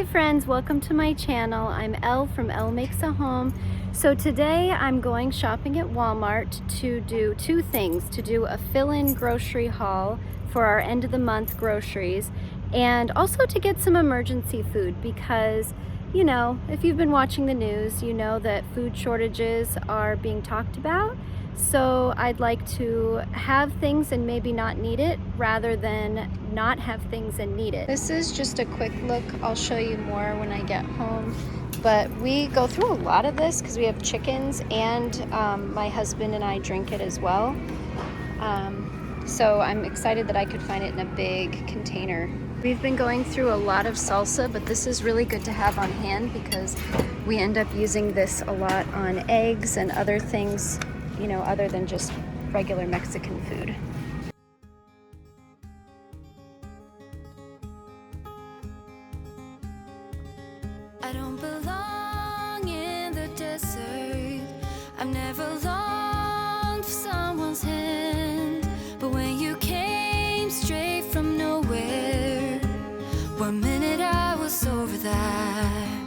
Hey friends, welcome to my channel. I'm Elle from Elle Makes a Home. So today I'm going shopping at Walmart to do two things. To do a fill-in grocery haul for our end of the month groceries, and also to get some emergency food because, you know, if you've been watching the news, you know that food shortages are being talked about. So I'd like to have things and maybe not need it rather than not have things and need it. This is just a quick look. I'll show you more when I get home. But we go through a lot of this because we have chickens and my husband and I drink it as well. So I'm excited that I could find it in a big container. We've been going through a lot of salsa, but this is really good to have on hand because we end up using this a lot on eggs and other things, you know, other than just regular Mexican food. I don't belong in the desert. I've never longed for someone's hand. But when you came straight from nowhere, one minute I was over that.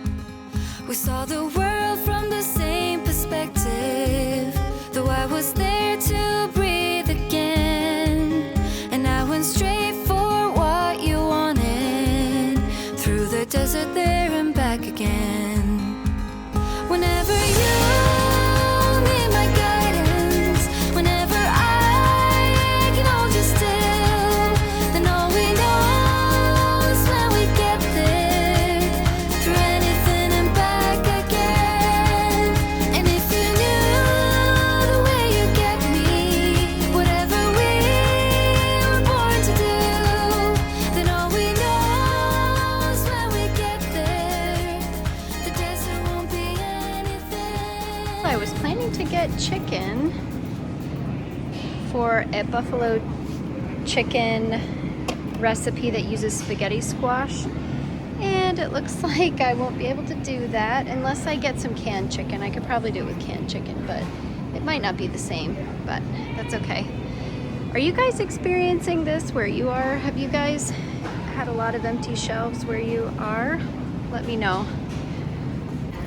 We saw the world from the same perspective, though I was there to breathe again. And I went straight for what you wanted, through the desert there and back again. Whenever you need my guidance, whenever I can hold you still, then all we know is when we get there, through anything and back again. And if you knew the way you get me, whatever we were born to do, then all we know is when we get there, the desert won't be anything. I was planning to get chicken for a buffalo chicken recipe that uses spaghetti squash, and it looks like I won't be able to do that unless I get some canned chicken. I could probably do it with canned chicken, but it might not be the same, but that's okay. Are you guys experiencing this where you are? Have you guys had a lot of empty shelves where you are? Let me know.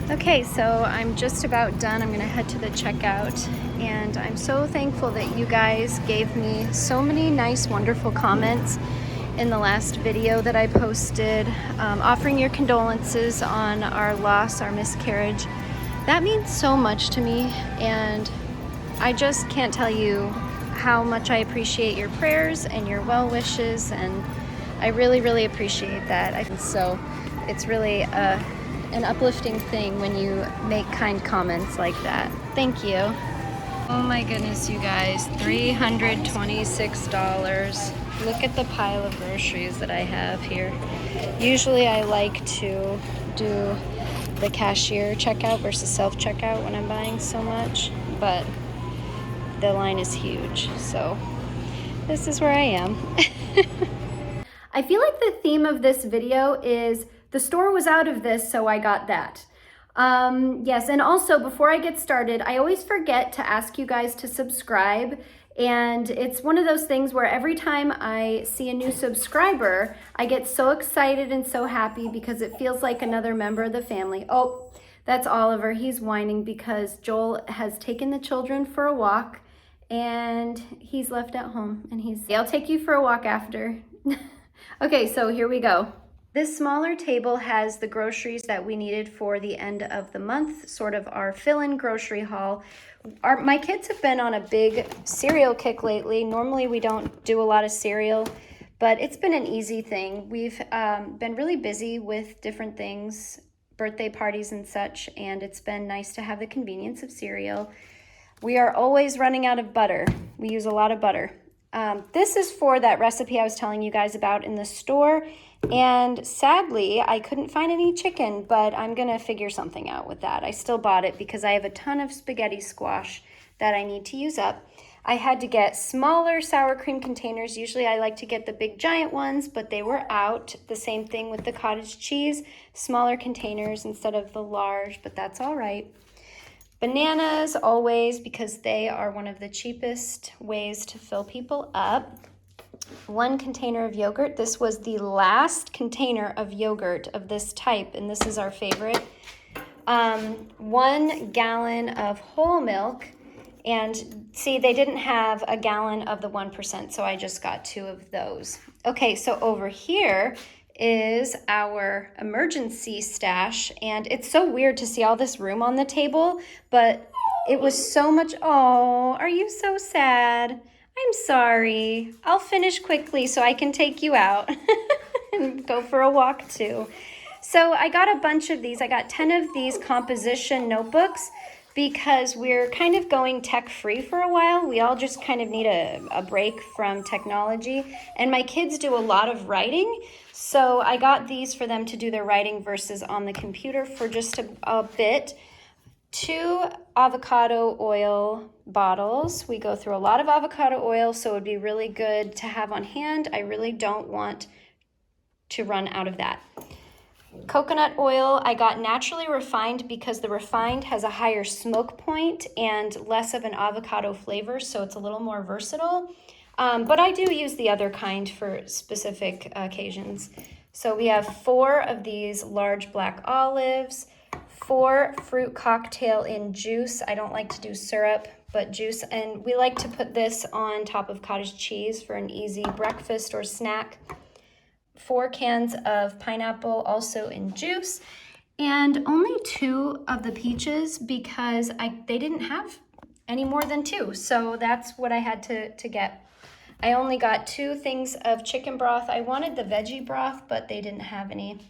Okay, so I'm just about done. I'm gonna head to the checkout, and I'm so thankful that you guys gave me so many nice, wonderful comments in the last video that I posted, offering your condolences on our loss, our miscarriage. That means so much to me, and I just can't tell you how much I appreciate your prayers and your well wishes, and I really, really appreciate that. So it's really an uplifting thing when you make kind comments like that. Thank you. Oh my goodness, you guys, $326. Look at the pile of groceries that I have here. Usually I like to do the cashier checkout versus self-checkout when I'm buying so much, but the line is huge, so this is where I am. I feel like the theme of this video is the store was out of this, so I got that. Yes, and also before I get started, I always forget to ask you guys to subscribe. And it's one of those things where every time I see a new subscriber, I get so excited and so happy because it feels like another member of the family. Oh, that's Oliver. He's whining because Joel has taken the children for a walk and he's left at home, and I'll take you for a walk after. Okay, so here we go. This smaller table has the groceries that we needed for the end of the month, sort of our fill-in grocery haul. My kids have been on a big cereal kick lately. Normally we don't do a lot of cereal, but it's been an easy thing. We've been really busy with different things, birthday parties and such, and it's been nice to have the convenience of cereal. We are always running out of butter. We use a lot of butter. This is for that recipe I was telling you guys about in the store, and sadly I couldn't find any chicken, but I'm gonna figure something out with that. I still bought it because I have a ton of spaghetti squash that I need to use up. I had to get smaller sour cream containers. Usually I like to get the big giant ones, but they were out. The same thing with the cottage cheese, smaller containers instead of the large, but that's all right. Bananas, always, because they are one of the cheapest ways to fill people up. 1 container of yogurt. This was the last container of yogurt of this type, and this is our favorite. 1 gallon of whole milk, and see, they didn't have a gallon of the 1%, so I just got 2 of those. Okay, so over here is our emergency stash, and it's so weird to see all this room on the table, but it was so much. Oh, are you so sad? I'm sorry. I'll finish quickly so I can take you out and go for a walk too. So I got a bunch of these. I got 10 of these composition notebooks because we're kind of going tech-free for a while. We all just kind of need a break from technology. And my kids do a lot of writing, so I got these for them to do their writing versus on the computer for just a bit. 2 avocado oil bottles. We go through a lot of avocado oil, so it would be really good to have on hand. I really don't want to run out of that. Coconut oil, I got naturally refined because the refined has a higher smoke point and less of an avocado flavor, so it's a little more versatile. But I do use the other kind for specific occasions. So we have 4 of these large black olives, 4 fruit cocktail in juice. I don't like to do syrup, but juice. And we like to put this on top of cottage cheese for an easy breakfast or snack. 4 cans of pineapple, also in juice. And only 2 of the peaches because they didn't have any more than 2. So that's what I had to get. I only got 2 things of chicken broth. I wanted the veggie broth, but they didn't have any.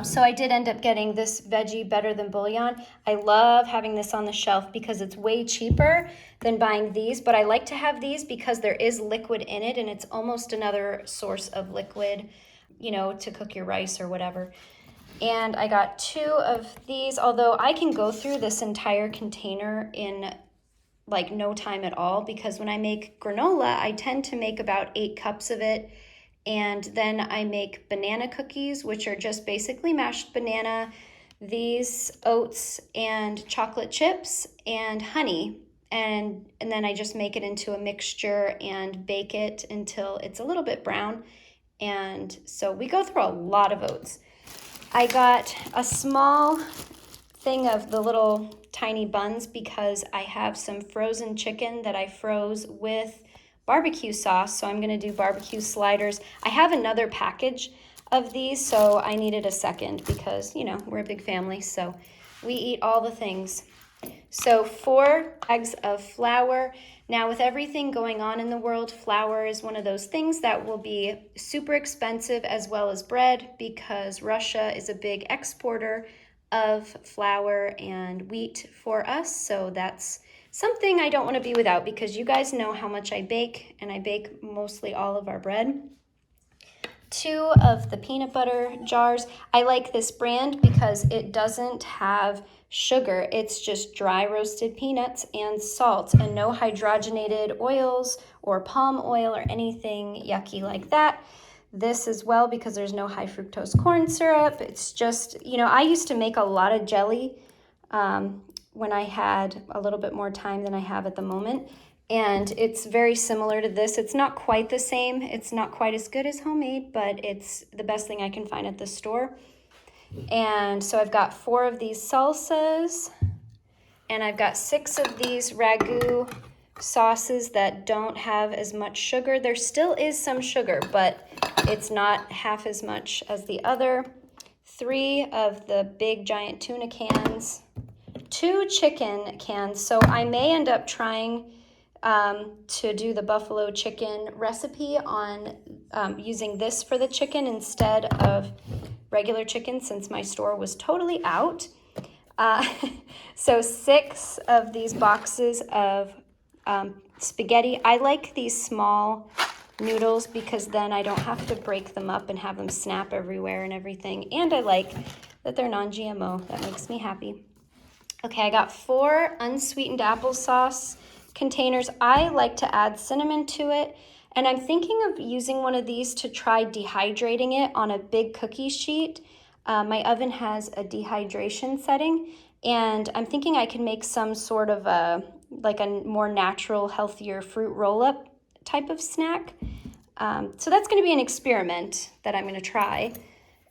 So I did end up getting this veggie better than bouillon. I love having this on the shelf because it's way cheaper than buying these, but I like to have these because there is liquid in it and it's almost another source of liquid, you know, to cook your rice or whatever. And I got 2 of these, although I can go through this entire container in like no time at all because when I make granola, I tend to make about 8 cups of it. And then I make banana cookies, which are just basically mashed banana, these oats and chocolate chips and honey. And then I just make it into a mixture and bake it until it's a little bit brown. And so we go through a lot of oats. I got a small thing of the little tiny buns because I have some frozen chicken that I froze with barbecue sauce, so I'm going to do barbecue sliders. I have another package of these, so I needed a second because, you know, we're a big family, so we eat all the things. So 4 bags of flour. Now with everything going on in the world, flour is one of those things that will be super expensive as well as bread because Russia is a big exporter of flour and wheat for us, so that's something I don't want to be without because you guys know how much I bake, and I bake mostly all of our bread. 2 of the peanut butter jars. I like this brand because it doesn't have sugar. It's just dry roasted peanuts and salt and no hydrogenated oils or palm oil or anything yucky like that. This as well because there's no high fructose corn syrup. It's just, you know, I used to make a lot of jelly when I had a little bit more time than I have at the moment. And it's very similar to this. It's not quite the same. It's not quite as good as homemade, but it's the best thing I can find at the store. And so I've got 4 of these salsas, and I've got 6 of these ragu sauces that don't have as much sugar. There still is some sugar, but it's not half as much as the other. 3 of the big giant tuna cans, 2 chicken cans. So I may end up trying to do the buffalo chicken recipe on using this for the chicken instead of regular chicken since my store was totally out. So 6 of these boxes of spaghetti. I like these small noodles because then I don't have to break them up and have them snap everywhere and everything. And I like that they're non-GMO. That makes me happy. Okay, I got 4 unsweetened applesauce containers. I like to add cinnamon to it, and I'm thinking of using one of these to try dehydrating it on a big cookie sheet. My oven has a dehydration setting, and I'm thinking I can make some sort of a more natural, healthier fruit roll-up type of snack. So that's going to be an experiment that I'm going to try.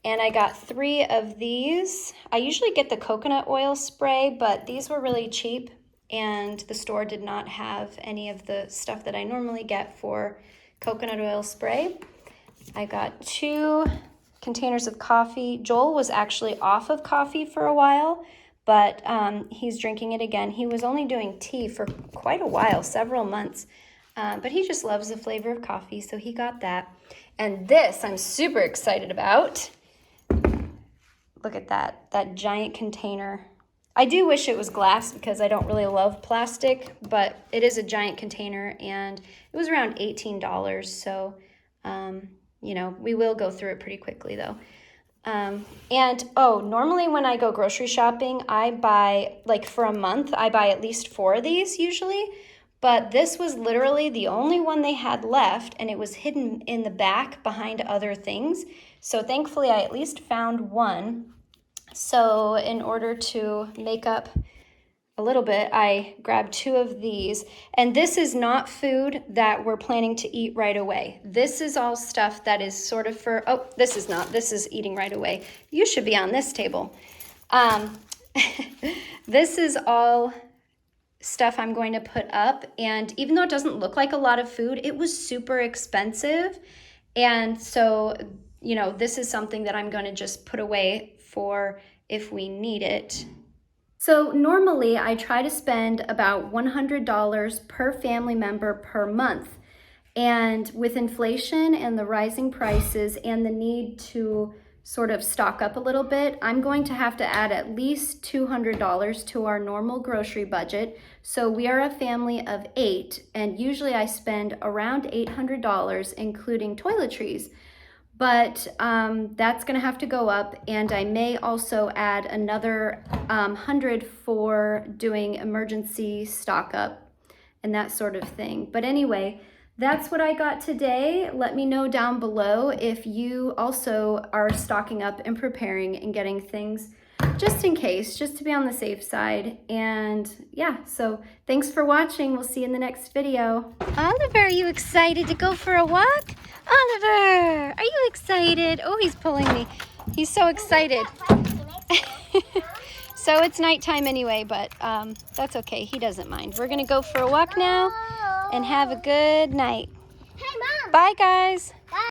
And I got 3 of these. I usually get the coconut oil spray, but these were really cheap, and the store did not have any of the stuff that I normally get for coconut oil spray. I got 2 containers of coffee. Joel was actually off of coffee for a while, but he's drinking it again. He was only doing tea for quite a while, several months, but he just loves the flavor of coffee, so he got that. And this I'm super excited about. Look at that giant container. I do wish it was glass because I don't really love plastic, but it is a giant container, and it was around $18, so you know, we will go through it pretty quickly though. Normally when I go grocery shopping, I buy, like for a month, I buy at least 4 of these usually, but this was literally the only one they had left, and it was hidden in the back behind other things. So thankfully I at least found one. So in order to make up a little bit, I grabbed 2 of these, and this is not food that we're planning to eat right away. This is all stuff that is sort of for, oh, this is not, this is eating right away. You should be on this table. This is all stuff I'm going to put up, and even though it doesn't look like a lot of food, it was super expensive, and so, you know, this is something that I'm going to just put away for if we need it. So normally I try to spend about $100 per family member per month. And with inflation and the rising prices and the need to sort of stock up a little bit, I'm going to have to add at least $200 to our normal grocery budget. So we are a family of 8, and usually I spend around $800, including toiletries. But that's gonna have to go up, and I may also add another 100 for doing emergency stock up and that sort of thing. But anyway, that's what I got today. Let me know down below if you also are stocking up and preparing and getting things just in case, just to be on the safe side. And yeah, so thanks for watching. We'll see you in the next video. Oliver, are you excited to go for a walk? Oliver, are you excited? Oh, he's pulling me. He's so excited. So it's nighttime anyway, but that's okay. He doesn't mind. We're gonna go for a walk now and have a good night. Hey, Mom. Bye, guys.